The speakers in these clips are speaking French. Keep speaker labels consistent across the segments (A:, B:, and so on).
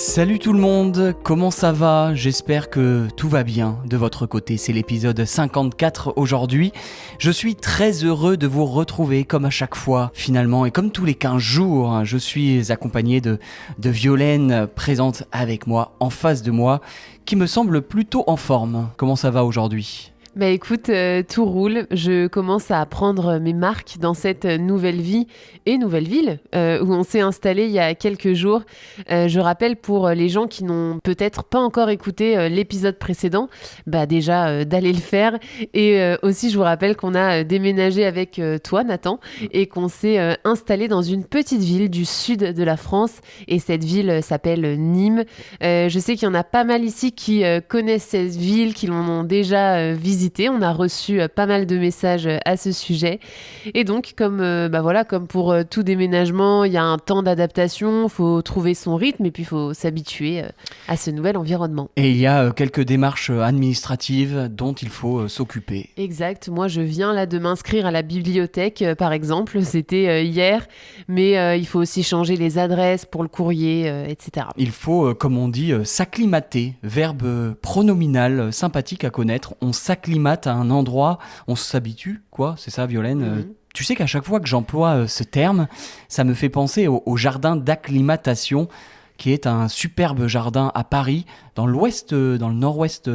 A: Salut tout le monde, comment ça va? J'espère que tout va bien de votre côté. C'est l'épisode 54 aujourd'hui. Je suis très heureux de vous retrouver comme à chaque fois finalement et comme tous les 15 jours. Je suis accompagné de Violaine présente avec moi, en face de moi, qui me semble plutôt en forme. Comment ça va aujourd'hui?
B: Bah écoute, tout roule. Je commence à prendre mes marques dans cette nouvelle vie et nouvelle ville où on s'est installé il y a quelques jours. Je rappelle pour les gens qui n'ont peut-être pas encore écouté l'épisode précédent, bah déjà d'aller le faire. Et aussi, je vous rappelle qu'on a déménagé avec toi, Nathan, et qu'on s'est installé dans une petite ville du sud de la France. Et cette ville s'appelle Nîmes. Je sais qu'il y en a pas mal ici qui connaissent cette ville, qui l'ont déjà visitée. On a reçu pas mal de messages à ce sujet. Et donc, comme pour tout déménagement, il y a un temps d'adaptation, il faut trouver son rythme et puis il faut s'habituer à ce nouvel environnement.
A: Et il y a quelques démarches administratives dont il faut s'occuper.
B: Exact. Moi, je viens là de m'inscrire à la bibliothèque, par exemple. C'était hier. Mais il faut aussi changer les adresses pour le courrier, etc.
A: Il faut, comme on dit, s'acclimater. Verbe pronominal sympathique à connaître. On s'acclimate à un endroit, on s'habitue, quoi, c'est ça, Violaine? Tu sais qu'à chaque fois que j'emploie ce terme, ça me fait penser au jardin d'acclimatation, qui est un superbe jardin à Paris, dans le nord-ouest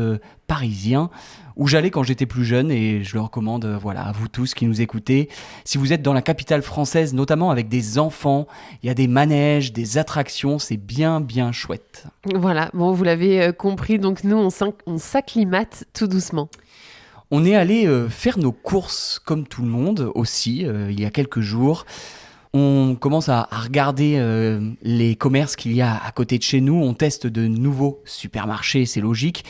A: parisien, où j'allais quand j'étais plus jeune, et je le recommande à vous tous qui nous écoutez. Si vous êtes dans la capitale française, notamment avec des enfants, il y a des manèges, des attractions, c'est bien chouette.
B: Voilà, bon, vous l'avez compris, donc nous, on s'acclimate tout doucement.
A: On est allé faire nos courses comme tout le monde aussi, il y a quelques jours. On commence à regarder les commerces qu'il y a à côté de chez nous. On teste de nouveaux supermarchés, c'est logique.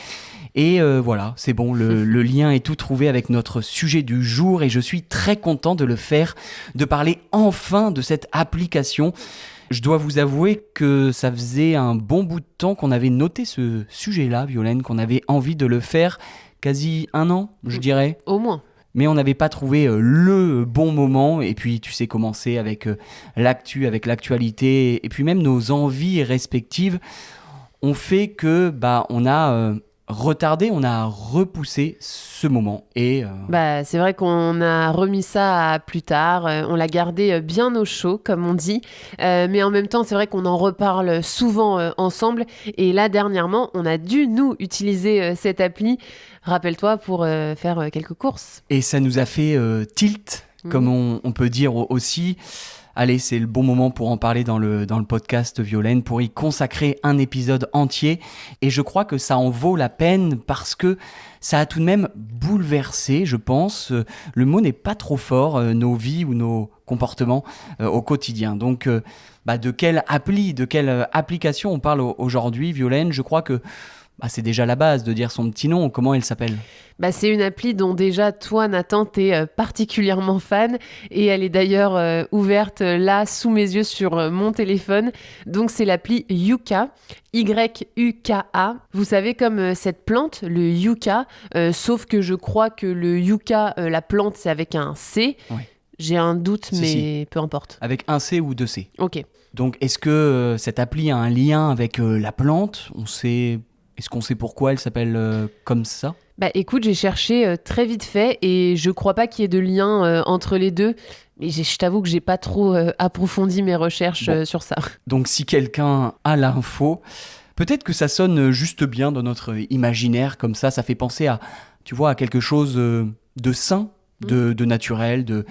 A: Et voilà, c'est bon, le lien est tout trouvé avec notre sujet du jour. Et je suis très content de le faire, de parler enfin de cette application. Je dois vous avouer que ça faisait un bon bout de temps qu'on avait noté ce sujet-là, Violaine, qu'on avait envie de le faire. Quasi un an, je dirais.
B: Au moins.
A: Mais on n'avait pas trouvé le bon moment. Et puis, tu sais, commencer avec l'actu, avec l'actualité, et puis même nos envies respectives, ont fait que on a retardé, on a repoussé ce moment. Et
B: c'est vrai qu'on a remis ça à plus tard. On l'a gardé bien au chaud, comme on dit. Mais en même temps, c'est vrai qu'on en reparle souvent ensemble. Et là, dernièrement, on a dû, nous, utiliser cette appli, rappelle-toi, pour faire quelques courses.
A: Et ça nous a fait tilt, comme on peut dire aussi. Allez, c'est le bon moment pour en parler dans le podcast, Violaine, pour y consacrer un épisode entier. Et je crois que ça en vaut la peine parce que ça a tout de même bouleversé, je pense, le mot n'est pas trop fort, nos vies ou nos comportements au quotidien. Donc, de quelle application on parle aujourd'hui, Violaine? Je crois que c'est déjà la base de dire son petit nom. Comment elle s'appelle?
B: C'est une appli dont déjà toi, Nathan, t'es particulièrement fan et elle est d'ailleurs ouverte là sous mes yeux sur mon téléphone. Donc c'est l'appli Yuka, Y-U-K-A. Vous savez, comme cette plante, le yucca, sauf que je crois que le yucca, la plante, c'est avec un C.
A: Oui.
B: J'ai un doute, mais peu importe.
A: Avec un C ou deux C.
B: Ok.
A: Donc est-ce que cette appli a un lien avec la plante? Est-ce qu'on sait pourquoi elle s'appelle comme ça?
B: Écoute, j'ai cherché très vite fait et je crois pas qu'il y ait de lien entre les deux. Mais je t'avoue que j'ai pas trop approfondi mes recherches sur ça.
A: Donc si quelqu'un a l'info, peut-être que ça sonne juste bien dans notre imaginaire, comme ça fait penser à quelque chose de sain, de naturel, de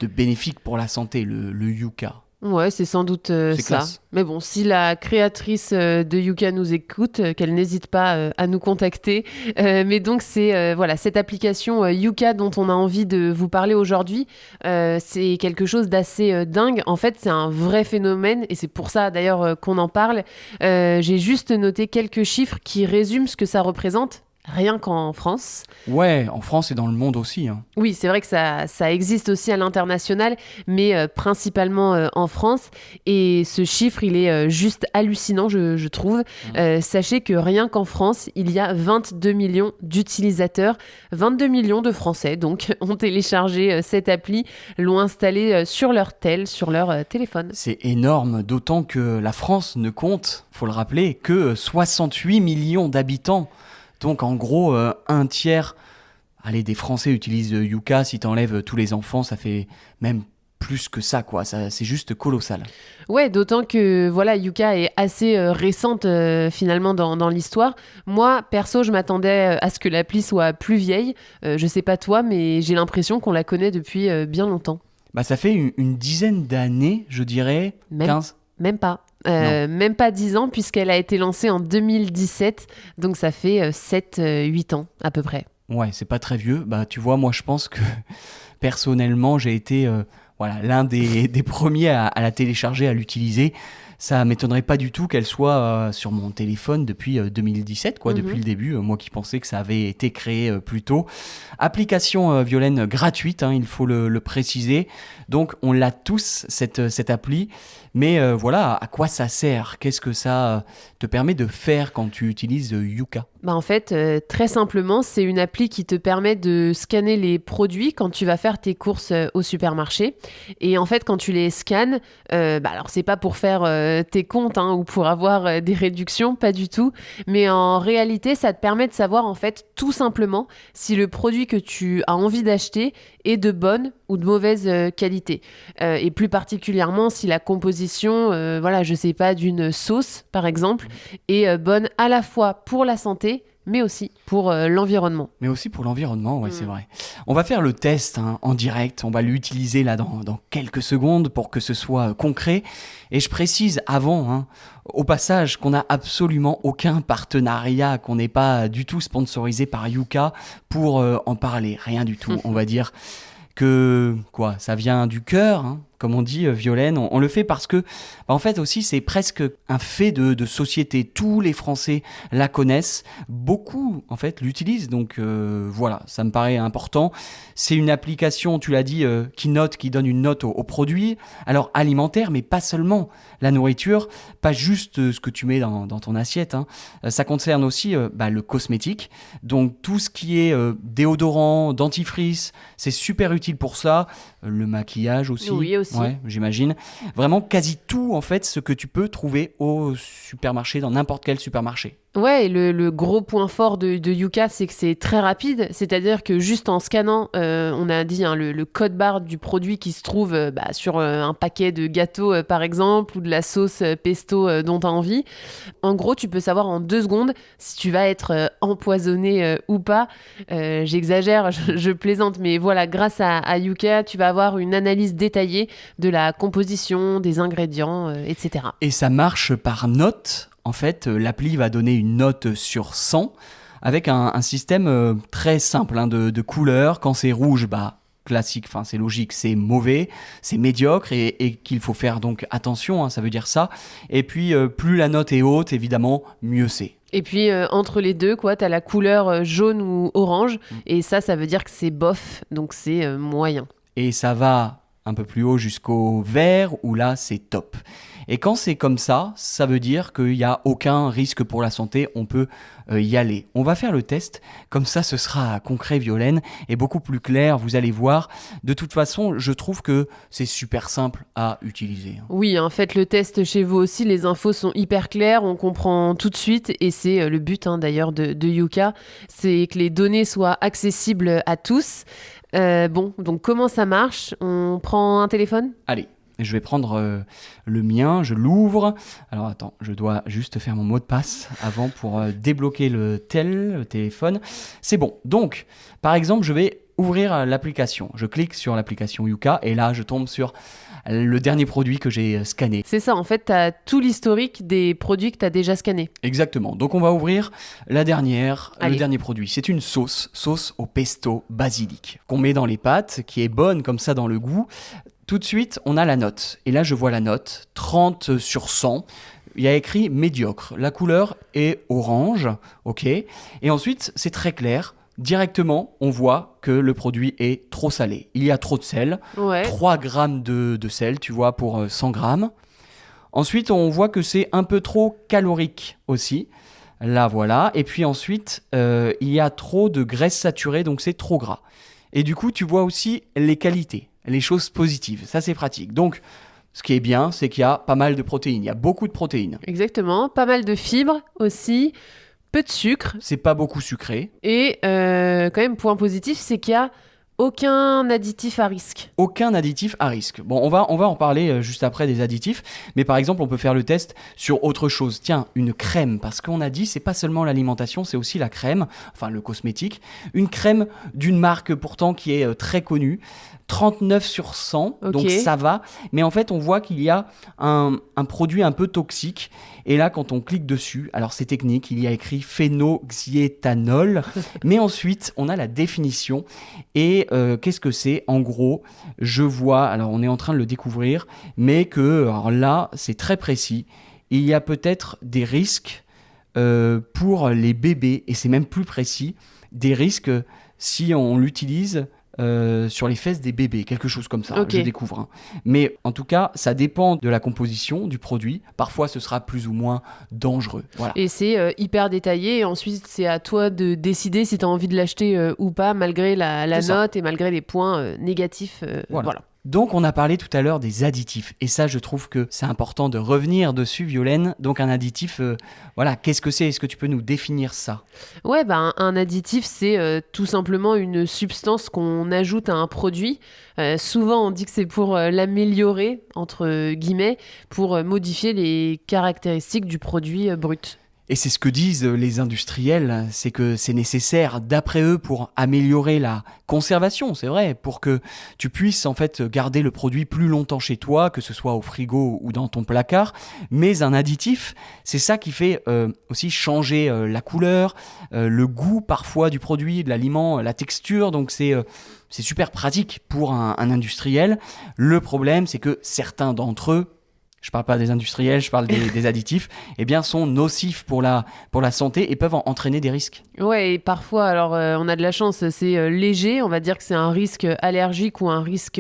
A: bénéfique pour la santé, le yucca.
B: Ouais, c'est sans doute ça.
A: Classe.
B: Mais bon, si la créatrice de Yuka nous écoute, qu'elle n'hésite pas à nous contacter. Mais donc, c'est cette application Yuka dont on a envie de vous parler aujourd'hui. C'est quelque chose d'assez dingue. En fait, c'est un vrai phénomène et c'est pour ça d'ailleurs qu'on en parle. J'ai juste noté quelques chiffres qui résument ce que ça représente. rien qu'en France.
A: Ouais, en France et dans le monde aussi, hein.
B: Oui, c'est vrai que ça existe aussi à l'international, mais principalement en France. Et ce chiffre, il est juste hallucinant, je trouve. Sachez que rien qu'en France, il y a 22 millions d'utilisateurs, 22 millions de Français, donc, ont téléchargé cette appli, l'ont installée sur leur tel, sur leur téléphone.
A: C'est énorme, d'autant que la France ne compte, faut le rappeler, que 68 millions d'habitants. Donc en gros, un tiers des Français utilisent Yuka. Si t'enlèves tous les enfants, ça fait même plus que ça, quoi. C'est juste colossal.
B: Ouais, d'autant que voilà, Yuka est assez récente finalement dans l'histoire. Moi, perso, je m'attendais à ce que l'appli soit plus vieille. Je sais pas toi, mais j'ai l'impression qu'on la connaît depuis bien longtemps.
A: Bah ça fait une dizaine d'années, je dirais, 15.
B: Même pas. Même pas 10 ans, puisqu'elle a été lancée en 2017. Donc ça fait 7-8 ans à peu près.
A: Ouais, c'est pas très vieux. Bah tu vois, moi je pense que personnellement, j'ai été l'un des premiers à la télécharger, à l'utiliser. Ça m'étonnerait pas du tout qu'elle soit sur mon téléphone depuis 2017, quoi, depuis le début. Moi qui pensais que ça avait été créé plus tôt. Application Violaine gratuite, hein, il faut le préciser. Donc on l'a tous, cette appli. Mais voilà, à quoi ça sert? Qu'est-ce que ça te permet de faire quand tu utilises Yuka?
B: Bah en fait, très simplement, c'est une appli qui te permet de scanner les produits quand tu vas faire tes courses au supermarché. Et en fait, quand tu les scannes, alors c'est pas pour faire tes comptes hein, ou pour avoir des réductions, pas du tout. Mais en réalité, ça te permet de savoir en fait tout simplement si le produit que tu as envie d'acheter est de bonne ou de mauvaise qualité. Et plus particulièrement si la composition, je sais pas, d'une sauce par exemple, est bonne à la fois pour la santé mais aussi pour l'environnement.
A: Mais aussi pour l'environnement, ouais, c'est vrai. On va faire le test hein, en direct, on va l'utiliser là dans quelques secondes pour que ce soit concret. Et je précise avant, hein, au passage, qu'on n'a absolument aucun partenariat, qu'on n'est pas du tout sponsorisé par Yuka pour en parler, rien du tout. On va dire que ça vient du cœur, hein, comme on dit, Violaine. On le fait parce que, en fait aussi, c'est presque un fait de société. Tous les Français la connaissent. Beaucoup, en fait, l'utilisent. Donc voilà, ça me paraît important. C'est une application, tu l'as dit, qui donne une note aux produits. Alors alimentaire, mais pas seulement. La nourriture, pas juste ce que tu mets dans ton assiette, hein. Ça concerne aussi le cosmétique. Donc tout ce qui est déodorant, dentifrice, c'est super utile pour ça. Le maquillage aussi.
B: Oui, aussi.
A: Ouais, j'imagine. Vraiment quasi tout, en fait, ce que tu peux trouver au supermarché, dans n'importe quel supermarché.
B: Ouais, et le gros point fort de Yuka, c'est que c'est très rapide. C'est-à-dire que juste en scannant, on a dit hein, le code barre du produit qui se trouve sur un paquet de gâteaux, par exemple, ou de la sauce pesto dont tu as envie. En gros, tu peux savoir en 2 secondes si tu vas être empoisonné ou pas. J'exagère, je plaisante, mais voilà, grâce à Yuka, tu vas avoir une analyse détaillée de la composition, des ingrédients, etc.
A: Et ça marche par note. En fait, l'appli va donner une note sur 100 avec un système très simple hein, de couleurs. Quand c'est rouge, classique, enfin c'est logique, c'est mauvais, c'est médiocre et qu'il faut faire donc attention, hein, ça veut dire ça. Et puis plus la note est haute, évidemment, mieux c'est.
B: Et puis entre les deux, t'as la couleur jaune ou orange, et ça veut dire que c'est bof, donc c'est moyen.
A: Et ça va un peu plus haut jusqu'au vert, où là c'est top. Et quand c'est comme ça, ça veut dire qu'il n'y a aucun risque pour la santé, on peut y aller. On va faire le test, comme ça ce sera concret, Violaine, et beaucoup plus clair, vous allez voir. De toute façon, je trouve que c'est super simple à utiliser.
B: Oui, hein, faites le test chez vous aussi, les infos sont hyper claires, on comprend tout de suite, et c'est le but d'ailleurs de Yuka, c'est que les données soient accessibles à tous. Donc comment ça marche? On prend un téléphone?
A: Allez. Je vais prendre le mien, je l'ouvre. Alors attends, je dois juste faire mon mot de passe avant pour débloquer le téléphone. C'est bon. Donc, par exemple, je vais ouvrir l'application. Je clique sur l'application Yuka et là, je tombe sur le dernier produit que j'ai scanné.
B: C'est ça, en fait, tu as tout l'historique des produits que tu as déjà scannés.
A: Exactement. Donc, on va ouvrir le dernier produit. C'est une sauce au pesto basilic qu'on met dans les pâtes, qui est bonne comme ça dans le goût. Tout de suite, on a la note. Et là, je vois la note, 30 sur 100. il y a écrit médiocre. La couleur est orange, ok. Et ensuite, c'est très clair. Directement, on voit que le produit est trop salé. Il y a trop de sel,
B: Ouais.
A: 3 grammes de sel, tu vois, pour 100 grammes. Ensuite, on voit que c'est un peu trop calorique aussi. Là, voilà. Et puis ensuite, il y a trop de graisse saturée, donc c'est trop gras. Et du coup, tu vois aussi les qualités, les choses positives. Ça, c'est pratique. Donc, ce qui est bien, c'est qu'il y a pas mal de protéines. Il y a beaucoup de protéines.
B: Exactement. Pas mal de fibres aussi. Peu de sucre.
A: C'est pas beaucoup sucré.
B: Et quand même, point positif, c'est qu'il y a aucun additif à risque.
A: Aucun additif à risque. Bon, on va en parler juste après des additifs, mais par exemple, on peut faire le test sur autre chose. Tiens, une crème, parce qu'on a dit, c'est pas seulement l'alimentation, c'est aussi la crème, enfin le cosmétique. Une crème d'une marque pourtant qui est très connue, 39 sur 100,
B: Ok.
A: donc ça va. Mais en fait, on voit qu'il y a un produit un peu toxique. Et là, quand on clique dessus, alors c'est technique, il y a écrit phénoxyéthanol, mais ensuite, on a la définition. Et qu'est-ce que c'est ? En gros, je vois, alors on est en train de le découvrir, mais que alors là, c'est très précis. Il y a peut-être des risques pour les bébés, et c'est même plus précis, des risques si on l'utilise sur les fesses des bébés, quelque chose comme ça,
B: Ok.
A: je découvre. Hein. Mais en tout cas, ça dépend de la composition du produit. Parfois, ce sera plus ou moins dangereux. Voilà.
B: Et c'est hyper détaillé. Et ensuite, c'est à toi de décider si tu as envie de l'acheter ou pas, malgré la
A: C'est ça.
B: note et malgré les points négatifs. Voilà.
A: Donc, on a parlé tout à l'heure des additifs. Et ça, je trouve que c'est important de revenir dessus, Violaine. Donc, un additif, voilà, qu'est-ce que c'est ? Est-ce que tu peux nous définir ça ?
B: Ouais, bah, un additif, c'est tout simplement une substance qu'on ajoute à un produit. Souvent, on dit que c'est pour l'améliorer, entre guillemets, pour modifier les caractéristiques du produit brut.
A: Et c'est ce que disent les industriels, c'est que c'est nécessaire, d'après eux, pour améliorer la conservation, c'est vrai, pour que tu puisses en fait garder le produit plus longtemps chez toi, que ce soit au frigo ou dans ton placard. Mais un additif, c'est ça qui fait aussi changer la couleur, le goût parfois du produit, de l'aliment, la texture. Donc c'est super pratique pour un industriel. Le problème, c'est que certains d'entre eux, je parle pas des industriels, je parle des additifs, eh bien, sont nocifs pour la santé et peuvent entraîner des risques.
B: Ouais, et parfois, alors on a de la chance, c'est léger, on va dire que c'est un risque allergique ou un risque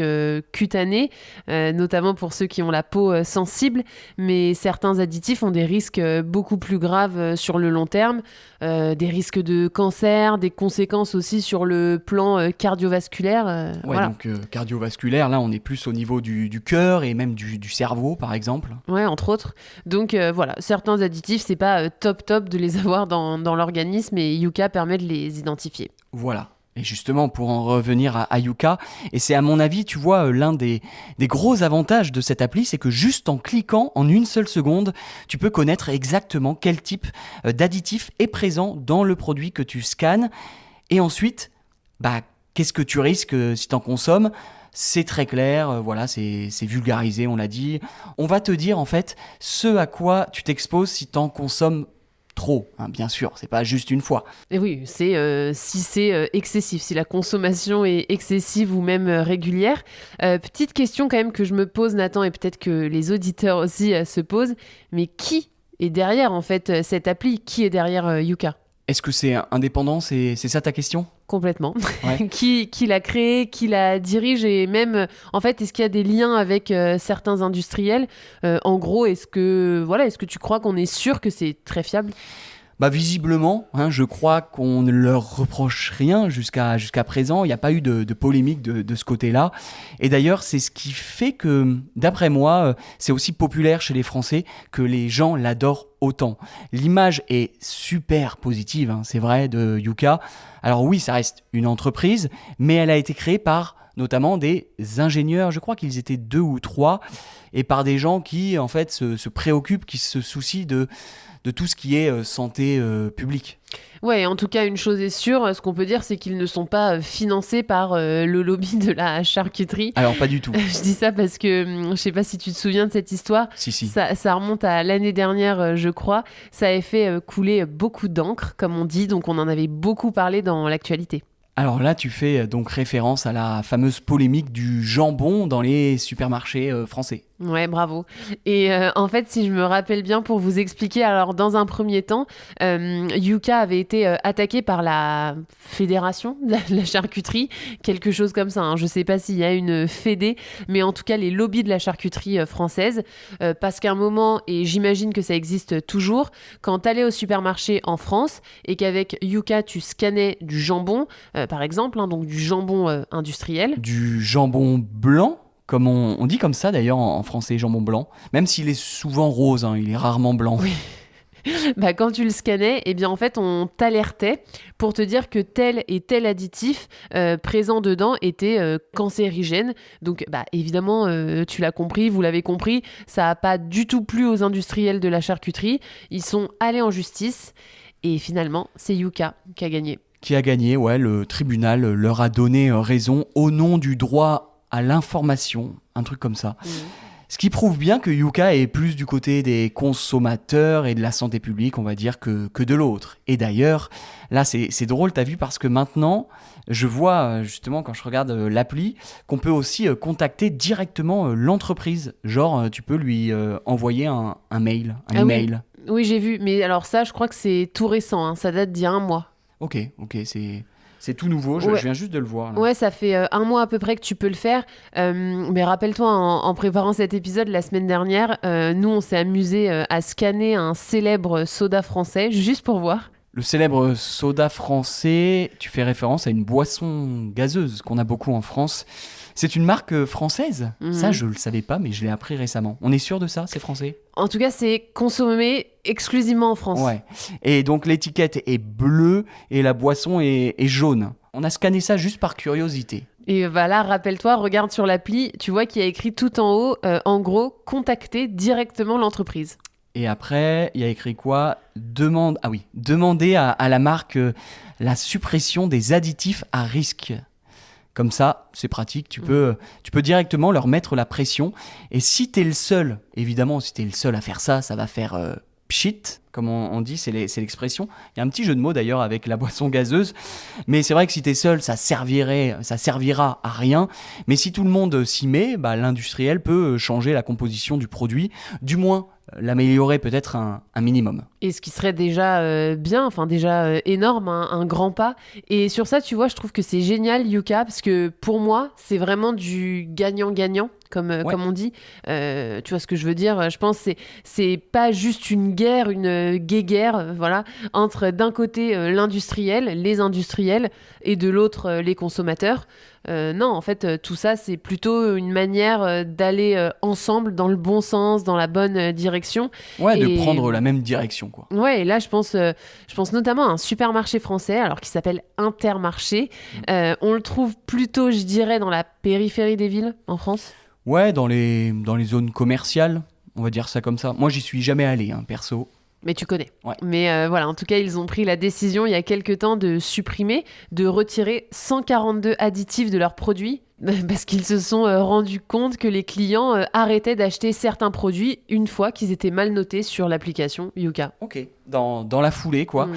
B: cutané, notamment pour ceux qui ont la peau sensible, mais certains additifs ont des risques beaucoup plus graves sur le long terme, des risques de cancer, des conséquences aussi sur le plan cardiovasculaire.
A: Ouais,
B: Voilà.
A: donc cardiovasculaire, là, on est plus au niveau du cœur et même du cerveau, par exemple.
B: Ouais, entre autres. Donc voilà, certains additifs, c'est pas top de les avoir dans l'organisme et Yuka permet de les identifier.
A: Voilà. Et justement, pour en revenir à Yuka, et c'est à mon avis, tu vois, l'un des gros avantages de cette appli, c'est que juste en cliquant en une seule seconde, tu peux connaître exactement quel type d'additif est présent dans le produit que tu scannes. Et ensuite, bah, qu'est-ce que tu risques si tu en consommes ? C'est très clair, voilà, c'est vulgarisé, on l'a dit. On va te dire en fait ce à quoi tu t'exposes si tu en consommes trop, hein, bien sûr, c'est pas juste une fois.
B: Et oui, c'est si c'est excessif, si la consommation est excessive ou même régulière. Petite question quand même que je me pose, Nathan, et peut-être que les auditeurs aussi se posent, mais qui est derrière en fait cette appli ? Qui est derrière Yuka ?
A: Est-ce que c'est indépendant, c'est ça ta question ?
B: Complètement.
A: Ouais.
B: Qui l'a créé, qui la dirige et même, en fait, est-ce qu'il y a des liens avec certains industriels ? En gros, est-ce que tu crois qu'on est sûr que c'est très fiable ?
A: Bah visiblement, hein, je crois qu'on ne leur reproche rien jusqu'à présent. Il n'y a pas eu de polémique de ce côté-là. Et d'ailleurs, c'est ce qui fait que, d'après moi, c'est aussi populaire chez les Français que les gens l'adorent autant. L'image est super positive, hein, c'est vrai, de Yuka. Alors oui, ça reste une entreprise, mais elle a été créée par notamment des ingénieurs, je crois qu'ils étaient 2 ou 3, et par des gens qui, en fait, se préoccupent, qui se soucient de tout ce qui est santé publique.
B: Ouais, en tout cas, une chose est sûre, ce qu'on peut dire, c'est qu'ils ne sont pas financés par le lobby de la charcuterie.
A: Alors, pas du tout.
B: Je dis ça parce que je sais pas si tu te souviens de cette histoire.
A: Si.
B: Ça remonte à l'année dernière, je crois. Ça avait fait couler beaucoup d'encre, comme on dit, donc on en avait beaucoup parlé dans l'actualité.
A: Alors là, tu fais donc référence à la fameuse polémique du jambon dans les supermarchés français.
B: Ouais, bravo. Et en fait, si je me rappelle bien, pour vous expliquer, alors dans un premier temps, Yuka avait été attaqué par la fédération de la charcuterie, quelque chose comme ça, hein. Je sais pas s'il y a une fédé, mais en tout cas les lobbies de la charcuterie française, parce qu'à un moment, et j'imagine que ça existe toujours, quand t'allais au supermarché en France et qu'avec Yuka tu scannais du jambon, par exemple, hein, donc du jambon industriel.
A: Du jambon blanc, comme on dit comme ça d'ailleurs en français, jambon blanc, même s'il est souvent rose, hein, il est rarement blanc.
B: Oui. Bah, quand tu le scannais, eh bien, en fait, on t'alertait pour te dire que tel et tel additif présent dedans était cancérigène. Donc, bah, évidemment, tu l'as compris, vous l'avez compris, ça n'a pas du tout plu aux industriels de la charcuterie. Ils sont allés en justice et finalement, c'est Yuka qui a gagné.
A: Qui a gagné, ouais, le tribunal leur a donné raison au nom du droit à l'information, un truc comme ça. Ce qui prouve bien que Yuka est plus du côté des consommateurs et de la santé publique, on va dire, que de l'autre. Et d'ailleurs, là, c'est drôle, t'as vu, parce que maintenant, je vois, justement, quand je regarde l'appli, qu'on peut aussi contacter directement l'entreprise. Genre, tu peux lui envoyer un mail, un email.
B: Oui. Oui, j'ai vu. Mais alors ça, je crois que c'est tout récent, hein. Ça date d'il y a un mois.
A: Ok, c'est tout nouveau, je viens juste de le voir. Là.
B: Ouais, ça fait un mois à peu près que tu peux le faire. Mais rappelle-toi, en préparant cet épisode la semaine dernière, nous, on s'est amusé à scanner un célèbre soda français, juste pour voir.
A: Le célèbre soda français, tu fais référence à une boisson gazeuse qu'on a beaucoup en France. C'est une marque française. Ça, je le savais pas, mais je l'ai appris récemment. On est sûr de ça, c'est français?
B: En tout cas, c'est consommé exclusivement en France.
A: Ouais. Et donc l'étiquette est bleue et la boisson est jaune. On a scanné ça juste par curiosité.
B: Et là, rappelle-toi, regarde sur l'appli, tu vois qu'il y a écrit tout en haut, en gros, contacter directement l'entreprise.
A: Et après, il y a écrit quoi? Demander à la marque la suppression des additifs à risque. Comme ça, c'est pratique, tu peux directement leur mettre la pression. Et si t'es le seul, évidemment, si t'es le seul à faire ça, ça va faire pchit, comme on dit, c'est l'expression. Il y a un petit jeu de mots d'ailleurs avec la boisson gazeuse. Mais c'est vrai que si t'es seul, ça servira à rien. Mais si tout le monde s'y met, bah, l'industriel peut changer la composition du produit, du moins l'améliorer peut-être un minimum.
B: Et ce qui serait déjà bien, enfin déjà énorme, un grand pas. Et sur ça, tu vois, je trouve que c'est génial, Yuka, parce que pour moi, c'est vraiment du gagnant-gagnant, comme on dit. Tu vois ce que je veux dire? Je pense que c'est pas juste une guerre, une guéguerre, voilà, entre d'un côté l'industriel, les industriels, et de l'autre les consommateurs. Non, en fait, tout ça, c'est plutôt une manière d'aller ensemble dans le bon sens, dans la bonne direction.
A: Ouais, de prendre la même direction, quoi.
B: Ouais, et là, je pense notamment à un supermarché français, alors qui s'appelle Intermarché. On le trouve plutôt, je dirais, dans la périphérie des villes, en France.
A: Ouais, dans les zones commerciales, on va dire ça comme ça. Moi, j'y suis jamais allé, hein, perso.
B: Mais tu connais.
A: Ouais.
B: Mais voilà, en tout cas, ils ont pris la décision il y a quelques temps de retirer 142 additifs de leurs produits parce qu'ils se sont rendus compte que les clients arrêtaient d'acheter certains produits une fois qu'ils étaient mal notés sur l'application Yuka.
A: Ok, dans la foulée, quoi.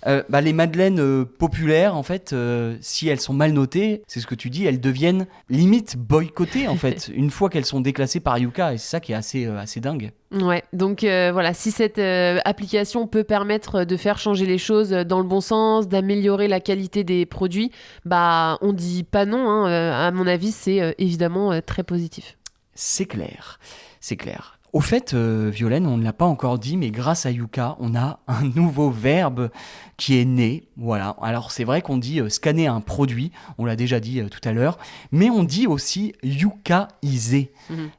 A: Les madeleines populaires, en fait, si elles sont mal notées, c'est ce que tu dis, elles deviennent limite boycottées, en fait, une fois qu'elles sont déclassées par Yuka, et c'est ça qui est assez dingue.
B: Ouais, donc voilà, si cette application peut permettre de faire changer les choses dans le bon sens, d'améliorer la qualité des produits, bah on dit pas non, hein. À mon avis, c'est évidemment très positif.
A: C'est clair. Au fait, Violaine, on ne l'a pas encore dit, mais grâce à Yuka, on a un nouveau verbe qui est né. Voilà. Alors c'est vrai qu'on dit scanner un produit, on l'a déjà dit tout à l'heure, mais on dit aussi yukaiser.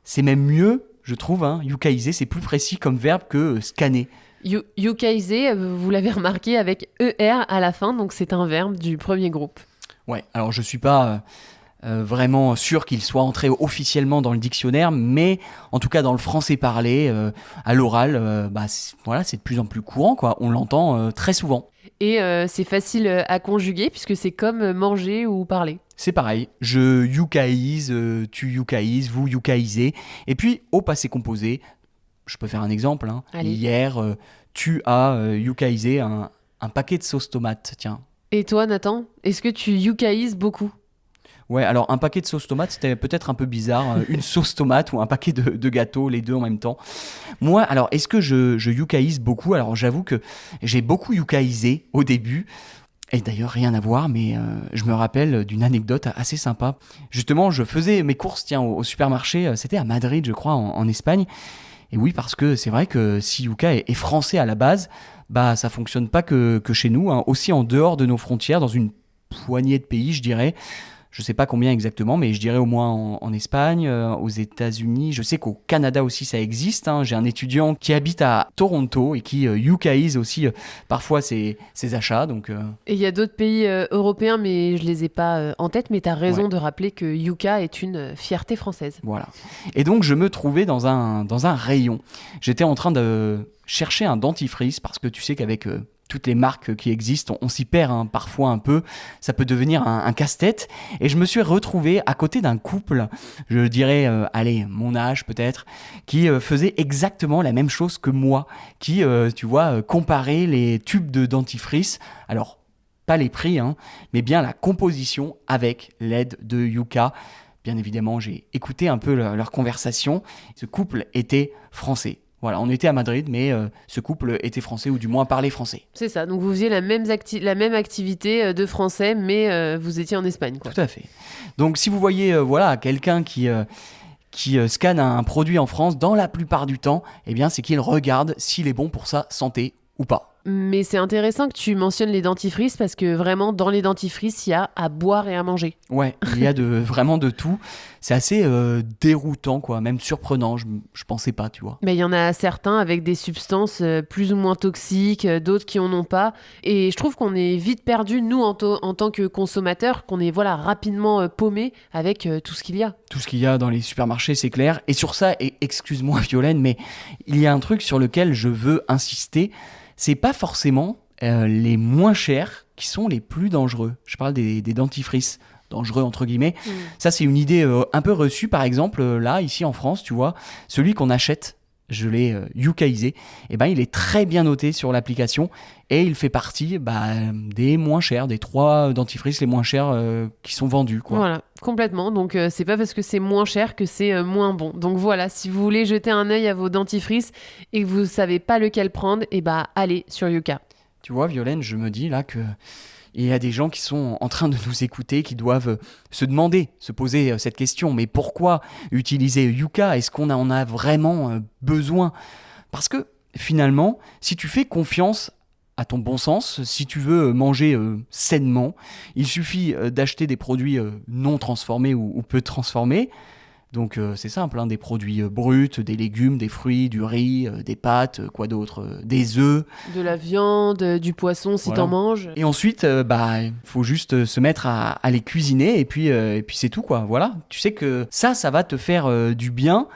A: C'est même mieux, je trouve, hein. Yukaiser, c'est plus précis comme verbe que scanner.
B: Yukaiser, vous l'avez remarqué, avec ER à la fin, donc c'est un verbe du premier groupe.
A: Ouais, alors je suis pas vraiment sûr qu'il soit entré officiellement dans le dictionnaire, mais en tout cas dans le français parlé, à l'oral, c'est de plus en plus courant, quoi. On l'entend très souvent.
B: Et c'est facile à conjuguer puisque c'est comme manger ou parler.
A: C'est pareil, je yukaise, tu yukaises, vous yukaisez. Et puis au passé composé, je peux faire un exemple. Hein. Hier, tu as yukaisé un paquet de sauce tomate, tiens.
B: Et toi, Nathan, est-ce que tu yukaises beaucoup ?
A: Ouais, alors un paquet de sauce tomate, c'était peut-être un peu bizarre. Une sauce tomate ou un paquet de gâteaux, les deux en même temps. Moi, alors, est-ce que je yucaïse beaucoup? Alors, j'avoue que j'ai beaucoup yucaïsé au début. Et d'ailleurs, rien à voir, mais je me rappelle d'une anecdote assez sympa. Justement, je faisais mes courses au supermarché, c'était à Madrid, je crois, en Espagne. Et oui, parce que c'est vrai que si Yuka est français à la base, bah ça fonctionne pas que chez nous, hein. Aussi en dehors de nos frontières, dans une poignée de pays, je dirais. Je sais pas combien exactement, mais je dirais au moins en Espagne, aux États-Unis. Je sais qu'au Canada aussi ça existe, hein. J'ai un étudiant qui habite à Toronto et qui yucaïse aussi parfois ses achats. Donc,
B: Et il y a d'autres pays européens, mais je les ai pas en tête. Mais tu as raison
A: ouais.
B: de rappeler que Yuka est une fierté française.
A: Voilà. Et donc, je me trouvais dans un rayon. J'étais en train de chercher un dentifrice parce que tu sais qu'avec toutes les marques qui existent, on s'y perd, hein, parfois un peu. Ça peut devenir un casse-tête. Et je me suis retrouvé à côté d'un couple, je dirais, allez, mon âge peut-être, qui faisait exactement la même chose que moi, qui, tu vois, comparait les tubes de dentifrice. Alors, pas les prix, hein, mais bien la composition avec l'aide de Yuka. Bien évidemment, j'ai écouté un peu leur conversation. Ce couple était français. Voilà, on était à Madrid, mais ce couple était français, ou du moins parlait français.
B: C'est ça. Donc vous faisiez la même activité de français, mais vous étiez en Espagne, quoi.
A: Tout à fait. Donc si vous voyez voilà, quelqu'un qui scanne un produit en France, dans la plupart du temps, eh bien, c'est qu'il regarde s'il est bon pour sa santé ou pas.
B: Mais c'est intéressant que tu mentionnes les dentifrices parce que vraiment, dans les dentifrices, il y a à boire et à manger.
A: Ouais, il y a vraiment de tout. C'est assez déroutant, quoi, même surprenant. Je pensais pas, tu vois.
B: Mais il y en a certains avec des substances plus ou moins toxiques, d'autres qui en ont pas. Et je trouve qu'on est vite perdu, nous, en tant que consommateurs, qu'on est rapidement paumé avec tout ce qu'il y a.
A: Tout ce qu'il y a dans les supermarchés, c'est clair. Et sur ça, et excuse-moi Violaine, mais il y a un truc sur lequel je veux insister. C'est pas forcément les moins chers qui sont les plus dangereux. Je parle des dentifrices dangereux entre guillemets. Ça, c'est une idée un peu reçue. Par exemple, là, ici en France, tu vois, celui qu'on achète, je l'ai yucaïsé, et ben, il est très bien noté sur l'application et il fait partie des moins chers, des 3 dentifrices les moins chers qui sont vendus, quoi.
B: Voilà, complètement. Donc, c'est pas parce que c'est moins cher que c'est moins bon. Donc voilà, si vous voulez jeter un œil à vos dentifrices et que vous savez pas lequel prendre, allez sur Yuka.
A: Tu vois, Violaine, je me dis là que il y a des gens qui sont en train de nous écouter, qui doivent se poser cette question. Mais pourquoi utiliser Yuka? Est-ce qu'on en a vraiment besoin? Parce que finalement, si tu fais confiance à ton bon sens, si tu veux manger sainement, il suffit d'acheter des produits non transformés ou peu transformés. Donc c'est simple, hein, des produits bruts, des légumes, des fruits, du riz, des pâtes, quoi d'autre, des œufs.
B: De la viande, du poisson si
A: Voilà.
B: t'en manges.
A: Et ensuite, faut juste se mettre à les cuisiner et puis c'est tout, quoi. Voilà. Tu sais que ça va te faire du bien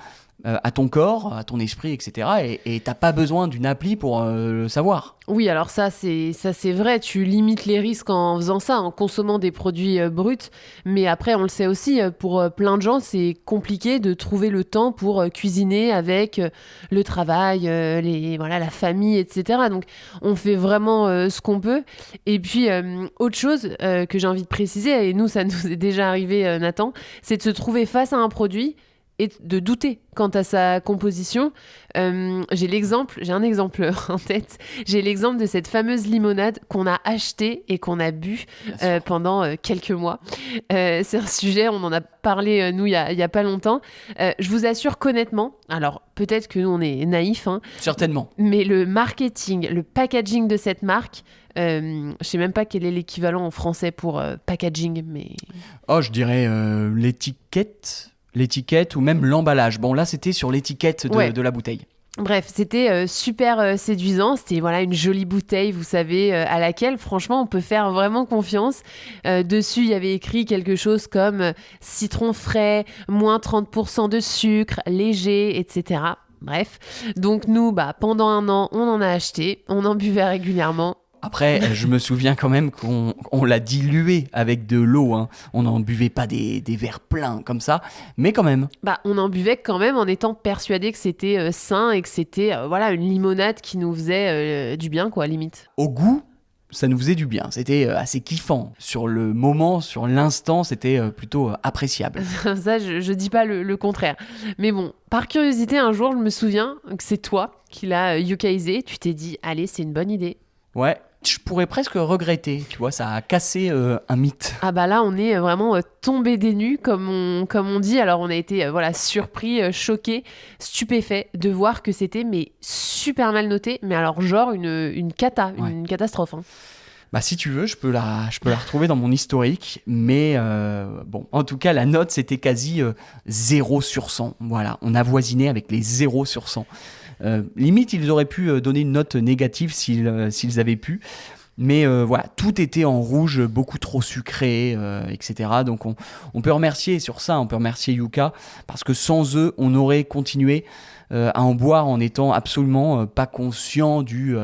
A: à ton corps, à ton esprit, etc. Et t'as pas besoin d'une appli pour le savoir.
B: Oui, alors ça c'est vrai, tu limites les risques en faisant ça, en consommant des produits bruts, mais après on le sait aussi, pour plein de gens c'est compliqué de trouver le temps pour cuisiner avec le travail, la famille, etc. Donc on fait vraiment ce qu'on peut. Et puis autre chose que j'ai envie de préciser, et nous ça nous est déjà arrivé Nathan, c'est de se trouver face à un produit et de douter quant à sa composition. J'ai un exemple en tête. J'ai l'exemple de cette fameuse limonade qu'on a achetée et qu'on a bu pendant quelques mois. C'est un sujet, on en a parlé, nous, il y a pas longtemps. Je vous assure qu'honnêtement, alors peut-être que nous, on est naïfs, hein,
A: Certainement.
B: mais le marketing, le packaging de cette marque, je sais même pas quel est l'équivalent en français pour packaging, mais...
A: Oh, je dirais l'étiquette ou même l'emballage. Bon, là, c'était sur l'étiquette de la bouteille.
B: Bref, c'était super séduisant. C'était une jolie bouteille, vous savez, à laquelle, franchement, on peut faire vraiment confiance. Dessus, il y avait écrit quelque chose comme citron frais, moins 30% de sucre, léger, etc. Bref, donc nous, pendant un an, on en a acheté, on en buvait régulièrement.
A: Après, je me souviens quand même qu'on l'a dilué avec de l'eau, hein. On n'en buvait pas des verres pleins comme ça, mais quand même.
B: On en buvait quand même en étant persuadé que c'était sain et que c'était une limonade qui nous faisait du bien, quoi, limite.
A: Au goût, ça nous faisait du bien. C'était assez kiffant. Sur le moment, sur l'instant, c'était plutôt appréciable.
B: Ça, je dis pas le contraire. Mais bon, par curiosité, un jour, je me souviens que c'est toi qui l'as yucaisé. Tu t'es dit, allez, c'est une bonne idée.
A: Ouais, je pourrais presque regretter. Tu vois, ça a cassé un mythe.
B: Ah bah là, on est vraiment tombé des nues, comme on dit. Alors, on a été surpris, choqués, stupéfaits de voir que c'était mais super mal noté. Mais alors, genre une catastrophe. Hein.
A: Bah, si tu veux, je peux la retrouver dans mon historique. Mais bon, en tout cas, la note, c'était quasi 0 sur 100. Voilà, on avoisinait avec les 0 sur 100. Limite, ils auraient pu donner une note négative s'ils avaient pu. Mais voilà, tout était en rouge, beaucoup trop sucré, etc. Donc on peut remercier sur ça, on peut remercier Yuka, parce que sans eux, on aurait continué à en boire en étant absolument pas conscient du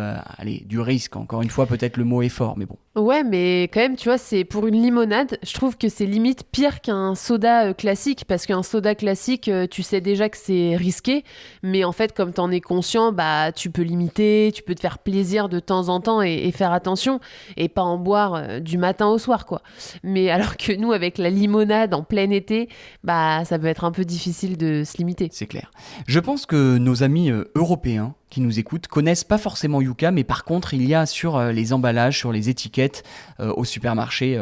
A: risque. Encore une fois, peut-être le mot est fort, mais bon.
B: Ouais, mais quand même, tu vois, c'est pour une limonade, je trouve que c'est limite pire qu'un soda classique, parce qu'un soda classique, tu sais déjà que c'est risqué, mais en fait, comme t'en es conscient, bah, tu peux limiter, tu peux te faire plaisir de temps en temps et faire attention, et pas en boire du matin au soir, quoi. Mais alors que nous, avec la limonade en plein été, bah, ça peut être un peu difficile de se limiter.
A: C'est clair. Je pense que nos amis européens qui nous écoutent connaissent pas forcément Yuka, mais par contre, il y a sur les emballages, sur les étiquettes au supermarché,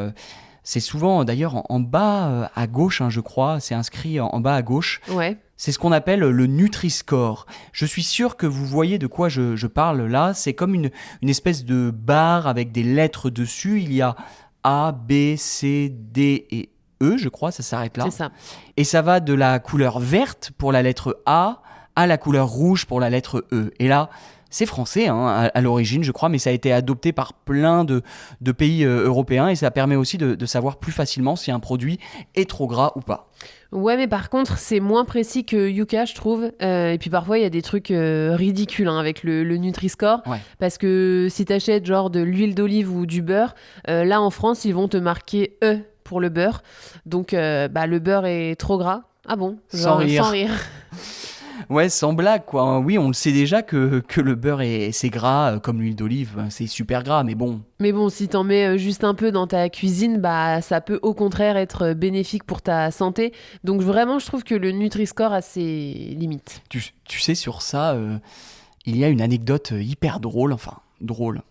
A: c'est souvent d'ailleurs en bas à gauche, je crois, c'est inscrit en bas à gauche.
B: Ouais.
A: C'est ce qu'on appelle le Nutri-Score. Je suis sûr que vous voyez de quoi je parle là. C'est comme une espèce de barre avec des lettres dessus. Il y a A, B, C, D et E, je crois, ça s'arrête là.
B: C'est ça.
A: Et ça va de la couleur verte pour la lettre A à la couleur rouge pour la lettre E. Et là, c'est français à l'origine, je crois, mais ça a été adopté par plein de pays européens et ça permet aussi de savoir plus facilement si un produit est trop gras ou pas.
B: Ouais, mais par contre, c'est moins précis que Yuka, je trouve. Et puis parfois, il y a des trucs ridicules avec le Nutri-Score.
A: Ouais.
B: Parce que si t'achètes genre de l'huile d'olive ou du beurre, là en France, ils vont te marquer E pour le beurre. Donc, le beurre est trop gras. Ah bon?
A: Sans rire. Ouais, sans blague, quoi. Oui, on le sait déjà que le beurre, c'est gras, comme l'huile d'olive, c'est super gras, mais bon.
B: Mais bon, si t'en mets juste un peu dans ta cuisine, bah ça peut au contraire être bénéfique pour ta santé. Donc vraiment, je trouve que le Nutri-Score a ses limites.
A: Tu sais, sur ça, il y a une anecdote hyper drôle, drôle.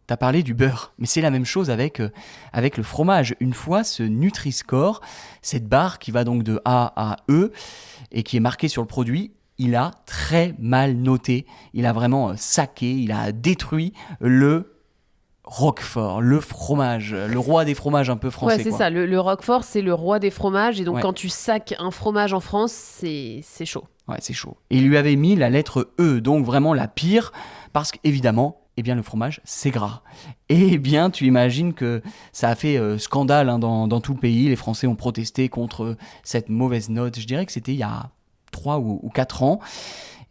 A: T'as parlé du beurre, mais c'est la même chose avec le fromage. Une fois, ce Nutri-Score, cette barre qui va donc de A à E et qui est marquée sur le produit, il a très mal noté. Il a vraiment saqué, il a détruit le Roquefort, le fromage, le roi des fromages un peu français.
B: Ouais, c'est
A: quoi.
B: ça. Le Roquefort, c'est le roi des fromages. Et donc,
A: Ouais.
B: quand tu sacs un fromage en France, c'est chaud.
A: Ouais, c'est chaud. Et il lui avait mis la lettre E, donc vraiment la pire, parce qu'évidemment, le fromage, c'est gras. Et bien, tu imagines que ça a fait scandale dans tout le pays. Les Français ont protesté contre cette mauvaise note. Je dirais que c'était il y a 3 ou 4 ans.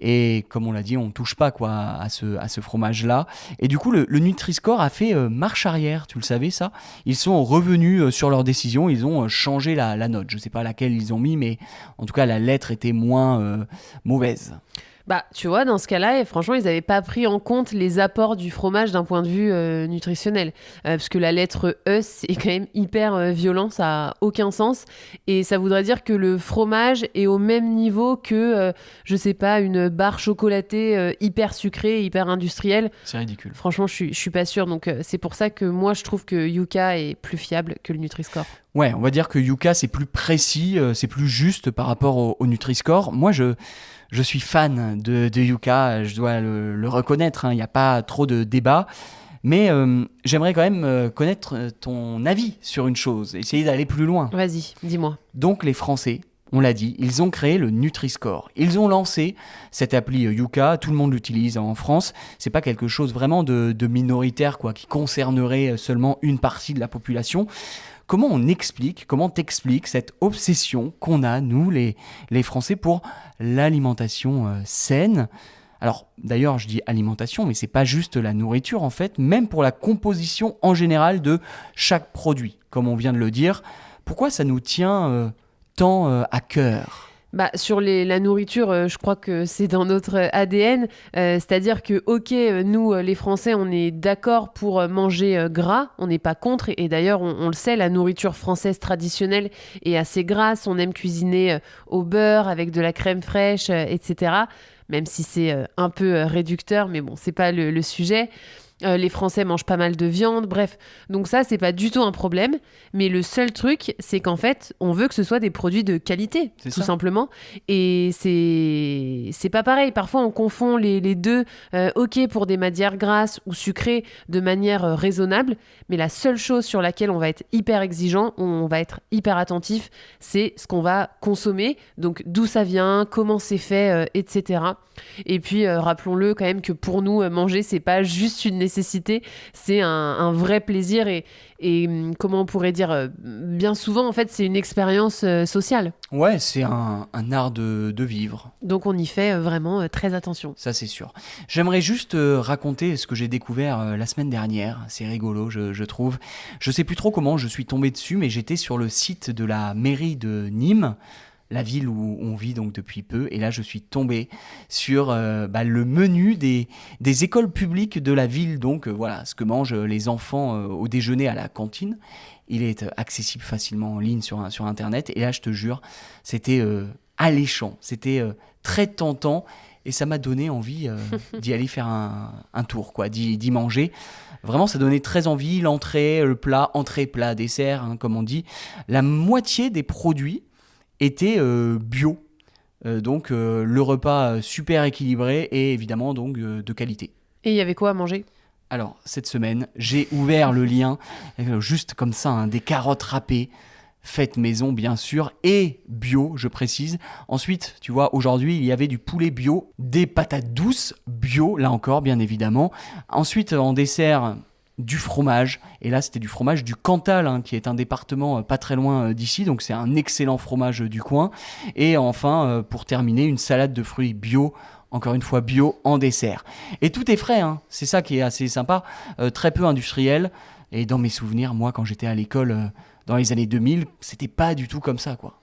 A: Et comme on l'a dit, on ne touche pas à ce fromage-là. Et du coup, le Nutri-Score a fait marche arrière, tu le savais ça? Ils sont revenus sur leur décision, ils ont changé la note. Je ne sais pas laquelle ils ont mis, mais en tout cas, la lettre était moins mauvaise.
B: Bah, tu vois, dans ce cas-là, franchement, ils n'avaient pas pris en compte les apports du fromage d'un point de vue nutritionnel. Parce que la lettre E, c'est quand même hyper violent, ça n'a aucun sens. Et ça voudrait dire que le fromage est au même niveau que, je sais pas, une barre chocolatée hyper sucrée, hyper industrielle.
A: C'est ridicule.
B: Franchement, je suis pas sûre. Donc, c'est pour ça que moi, je trouve que Yuka est plus fiable que le Nutri-Score.
A: Ouais, on va dire que Yuka, c'est plus précis, c'est plus juste par rapport au Nutri-Score. Moi, je suis fan de Yuka, je dois le reconnaître, il n'y a pas trop de débat. Mais j'aimerais quand même connaître ton avis sur une chose, essayer d'aller plus loin.
B: Vas-y, dis-moi.
A: Donc les Français, on l'a dit, ils ont créé le Nutri-Score. Ils ont lancé cette appli Yuka, tout le monde l'utilise en France. C'est pas quelque chose vraiment de minoritaire, qui concernerait seulement une partie de la population. Comment t'expliques cette obsession qu'on a, nous, les Français, pour l'alimentation saine? Alors, d'ailleurs, je dis alimentation, mais c'est pas juste la nourriture, en fait, même pour la composition en général de chaque produit, comme on vient de le dire. Pourquoi ça nous tient tant à cœur?
B: Sur la nourriture, je crois que c'est dans notre ADN. C'est-à-dire que, ok, nous, les Français, on est d'accord pour manger gras, on n'est pas contre. Et d'ailleurs, on le sait, la nourriture française traditionnelle est assez grasse. On aime cuisiner au beurre, avec de la crème fraîche, etc. Même si c'est un peu réducteur, mais bon, c'est pas le sujet. Les Français mangent pas mal de viande, bref. Donc ça, c'est pas du tout un problème. Mais le seul truc, c'est qu'en fait, on veut que ce soit des produits de qualité, tout simplement. Et c'est pas pareil. Parfois, on confond les deux. Ok, pour des matières grasses ou sucrées de manière raisonnable. Mais la seule chose sur laquelle on va être hyper exigeant, on va être hyper attentif, c'est ce qu'on va consommer. Donc d'où ça vient, comment c'est fait, etc. Et puis, rappelons-le quand même que pour nous, manger, c'est pas juste une nécessité, c'est un vrai plaisir et comment on pourrait dire, bien souvent, en fait, c'est une expérience sociale.
A: Ouais, c'est un art de vivre.
B: Donc, on y fait vraiment très attention.
A: Ça, c'est sûr. J'aimerais juste raconter ce que j'ai découvert la semaine dernière. C'est rigolo, je trouve. Je sais plus trop comment je suis tombé dessus, mais j'étais sur le site de la mairie de Nîmes, la ville où on vit donc depuis peu. Et là, je suis tombé sur le menu des écoles publiques de la ville. Donc voilà, ce que mangent les enfants au déjeuner à la cantine. Il est accessible facilement en ligne sur Internet. Et là, je te jure, c'était alléchant. C'était très tentant. Et ça m'a donné envie d'y aller faire un tour, quoi, d'y manger. Vraiment, ça donnait très envie. L'entrée, le plat, entrée, plat, dessert, hein, comme on dit. La moitié des produits était bio. Donc le repas super équilibré et évidemment donc de qualité.
B: Et il y avait quoi à manger ?
A: Alors cette semaine, j'ai ouvert le lien, juste comme ça, hein, des carottes râpées, faites maison bien sûr, et bio, je précise. Ensuite, tu vois, aujourd'hui, il y avait du poulet bio, des patates douces bio, là encore, bien évidemment. Ensuite, en dessert, du fromage, et là c'était du fromage du Cantal, hein, qui est un département pas très loin d'ici, donc c'est un excellent fromage du coin. Et enfin, pour terminer, une salade de fruits bio, encore une fois bio, en dessert. Et tout est frais, hein, c'est ça qui est assez sympa, très peu industriel. Et dans mes souvenirs, moi quand j'étais à l'école dans les années 2000, c'était pas du tout comme ça, quoi.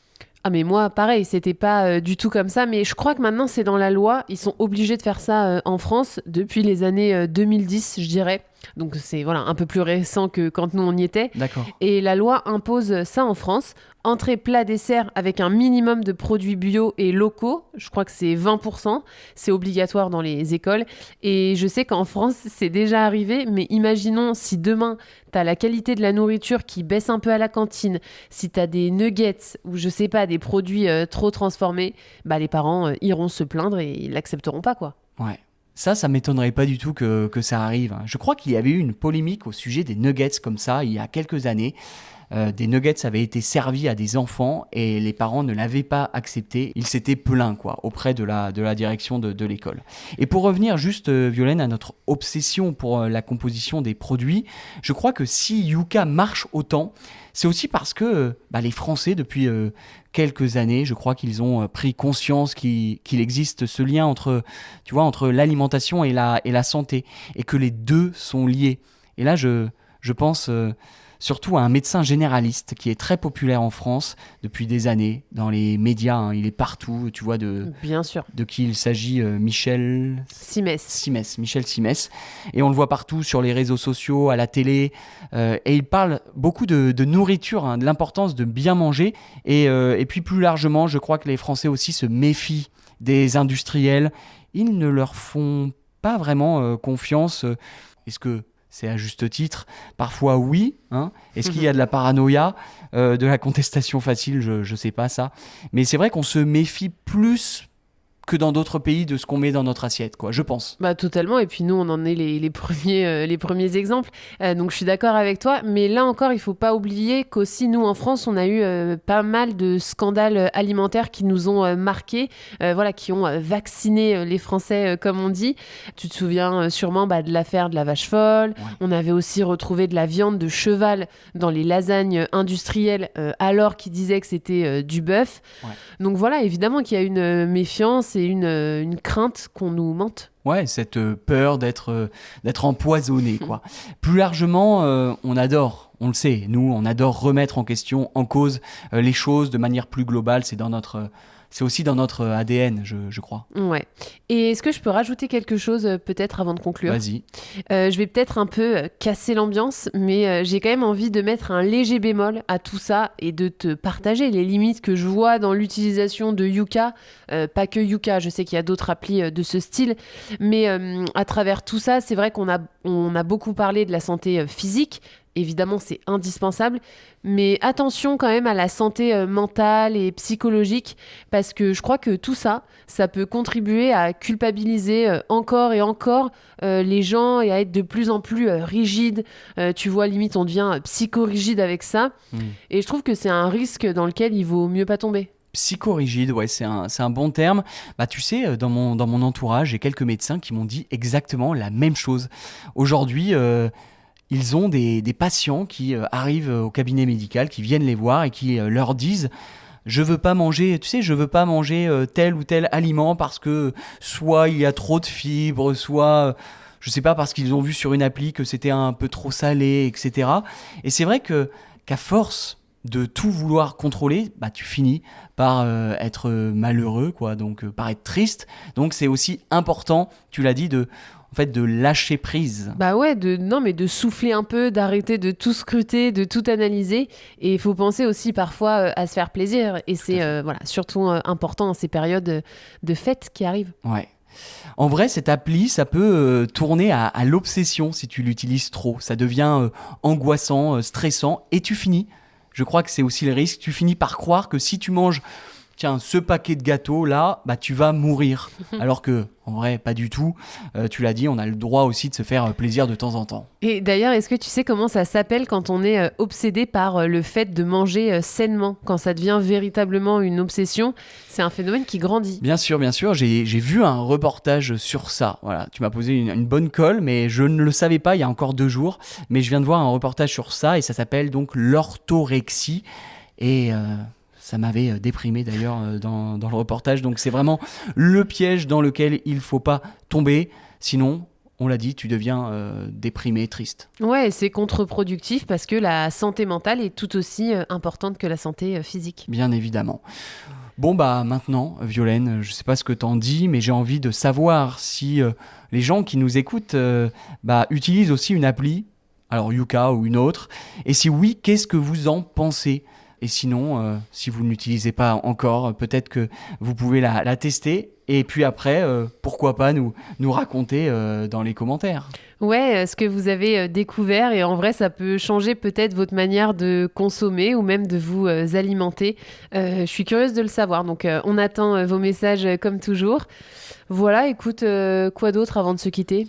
B: Ah mais moi, pareil, c'était pas du tout comme ça, mais je crois que maintenant c'est dans la loi, ils sont obligés de faire ça en France depuis les années 2010, je dirais. Donc c'est voilà, un peu plus récent que quand nous on y était.
A: D'accord.
B: Et la loi impose ça en France. Entrée, plat, dessert avec un minimum de produits bio et locaux. Je crois que c'est 20%. C'est obligatoire dans les écoles. Et je sais qu'en France, c'est déjà arrivé. Mais imaginons si demain, tu as la qualité de la nourriture qui baisse un peu à la cantine. Si tu as des nuggets ou je sais pas, des produits trop transformés, bah, les parents iront se plaindre et ils l'accepteront pas, quoi.
A: Ouais. Ça m'étonnerait pas du tout que ça arrive. Je crois qu'il y avait eu une polémique au sujet des nuggets comme ça il y a quelques années. Des nuggets avaient été servis à des enfants et les parents ne l'avaient pas accepté. Ils s'étaient plaints, quoi, auprès de la direction de l'école. Et pour revenir juste, Violaine, à notre obsession pour la composition des produits, je crois que si Yuka marche autant, c'est aussi parce que les Français, depuis quelques années, je crois qu'ils ont pris conscience qu'il existe ce lien entre l'alimentation et la santé, et que les deux sont liés. Et là, je pense surtout à un médecin généraliste qui est très populaire en France depuis des années, dans les médias, hein, il est partout, tu vois
B: Bien sûr.
A: de qui il s'agit, Michel Michel Simès, et on le voit partout sur les réseaux sociaux, à la télé, et il parle beaucoup de nourriture, hein, de l'importance de bien manger, et puis plus largement, je crois que les Français aussi se méfient des industriels, ils ne leur font pas vraiment confiance. Est-ce que c'est à juste titre? Parfois oui, hein. Est-ce qu'il y a de la paranoïa, de la contestation facile? Je sais pas ça. Mais c'est vrai qu'on se méfie plus que dans d'autres pays de ce qu'on met dans notre assiette, quoi, je pense.
B: Bah totalement, et puis nous on en est les premiers exemples, donc je suis d'accord avec toi, mais là encore il faut pas oublier qu'aussi nous en France on a eu pas mal de scandales alimentaires qui nous ont marqués, qui ont vacciné les Français comme on dit. Tu te souviens sûrement de l'affaire de la vache folle, ouais. On avait aussi retrouvé de la viande de cheval dans les lasagnes industrielles alors qu'ils disaient que c'était du bœuf, ouais. Donc voilà, évidemment qu'il y a une méfiance et une crainte qu'on nous mente.
A: Ouais, cette peur d'être empoisonné, quoi. Plus largement, on adore, on le sait, nous, on adore remettre en question, en cause les choses de manière plus globale. C'est dans notre c'est aussi dans notre ADN, je crois.
B: Ouais. Et est-ce que je peux rajouter quelque chose peut-être avant de conclure ?
A: Vas-y.
B: Je vais peut-être un peu casser l'ambiance, mais j'ai quand même envie de mettre un léger bémol à tout ça et de te partager les limites que je vois dans l'utilisation de Yuka. Pas que Yuka, je sais qu'il y a d'autres applis de ce style, mais à travers tout ça, c'est vrai qu'on a beaucoup parlé de la santé physique. Évidemment, c'est indispensable, mais attention quand même à la santé mentale et psychologique, parce que je crois que tout ça, ça peut contribuer à culpabiliser encore et encore les gens et à être de plus en plus rigide. Tu vois, limite, on devient psychorigide avec ça. Et je trouve que c'est un risque dans lequel il vaut mieux pas tomber.
A: Psychorigide, ouais, c'est un bon terme. Bah, tu sais, dans mon entourage, j'ai quelques médecins qui m'ont dit exactement la même chose. Aujourd'hui, ils ont des patients qui arrivent au cabinet médical, qui viennent les voir et qui leur disent je veux pas manger tel ou tel aliment parce que soit il y a trop de fibres, soit je sais pas, parce qu'ils ont vu sur une appli que c'était un peu trop salé, etc. Et c'est vrai qu'à force de tout vouloir contrôler, bah tu finis par être malheureux, quoi, donc par être triste. Donc c'est aussi important, tu l'as dit, de lâcher prise.
B: Bah ouais, de souffler un peu, d'arrêter de tout scruter, de tout analyser. Et il faut penser aussi parfois à se faire plaisir. Et c'est surtout important dans ces périodes de fêtes qui arrivent.
A: Ouais. En vrai, cette appli, ça peut tourner à l'obsession si tu l'utilises trop. Ça devient angoissant, stressant, et tu finis. Je crois que c'est aussi le risque. Tu finis par croire que si tu manges ce paquet de gâteaux là, bah tu vas mourir. Alors que, en vrai, pas du tout. Tu l'as dit, on a le droit aussi de se faire plaisir de temps en temps.
B: Et d'ailleurs, est-ce que tu sais comment ça s'appelle quand on est obsédé par le fait de manger sainement, quand ça devient véritablement une obsession? C'est un phénomène qui grandit.
A: Bien sûr, j'ai vu un reportage sur ça. Voilà, tu m'as posé une bonne colle, mais je ne le savais pas il y a encore 2 jours. Mais je viens de voir un reportage sur ça et ça s'appelle donc l'orthorexie. Et ça m'avait déprimé d'ailleurs dans le reportage. Donc c'est vraiment le piège dans lequel il ne faut pas tomber. Sinon, on l'a dit, tu deviens déprimé, triste.
B: Ouais, c'est contre-productif parce que la santé mentale est tout aussi importante que la santé physique.
A: Bien évidemment. Bon bah maintenant, Violaine, je sais pas ce que t'en dis, mais j'ai envie de savoir si les gens qui nous écoutent utilisent aussi une appli, alors Yuka ou une autre, et si oui, qu'est-ce que vous en pensez ? Et sinon, si vous ne l'utilisez pas encore, peut-être que vous pouvez la tester. Et puis après, pourquoi pas nous raconter dans les commentaires.
B: Ouais, ce que vous avez découvert. Et en vrai, ça peut changer peut-être votre manière de consommer ou même de vous alimenter. Je suis curieuse de le savoir. Donc, on attend vos messages comme toujours. Voilà, écoute, quoi d'autre avant de se quitter ?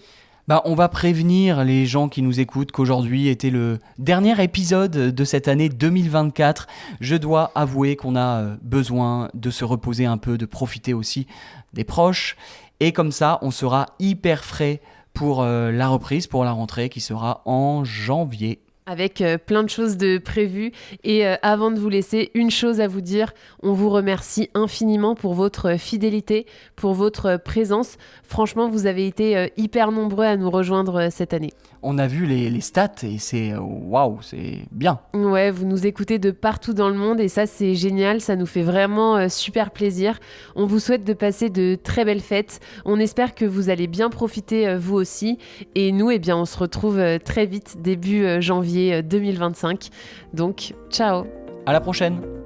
A: On va prévenir les gens qui nous écoutent qu'aujourd'hui était le dernier épisode de cette année 2024. Je dois avouer qu'on a besoin de se reposer un peu, de profiter aussi des proches. Et comme ça, on sera hyper frais pour la reprise, pour la rentrée qui sera en janvier.
B: Avec plein de choses de prévues. Et avant de vous laisser, une chose à vous dire, on vous remercie infiniment pour votre fidélité, pour votre présence. Franchement, vous avez été hyper nombreux à nous rejoindre cette année.
A: On a vu les stats et c'est waouh, c'est bien.
B: Ouais, vous nous écoutez de partout dans le monde et ça, c'est génial. Ça nous fait vraiment super plaisir. On vous souhaite de passer de très belles fêtes. On espère que vous allez bien profiter vous aussi. Et nous, eh bien, on se retrouve très vite, début janvier 2025. Donc, ciao.
A: À la prochaine.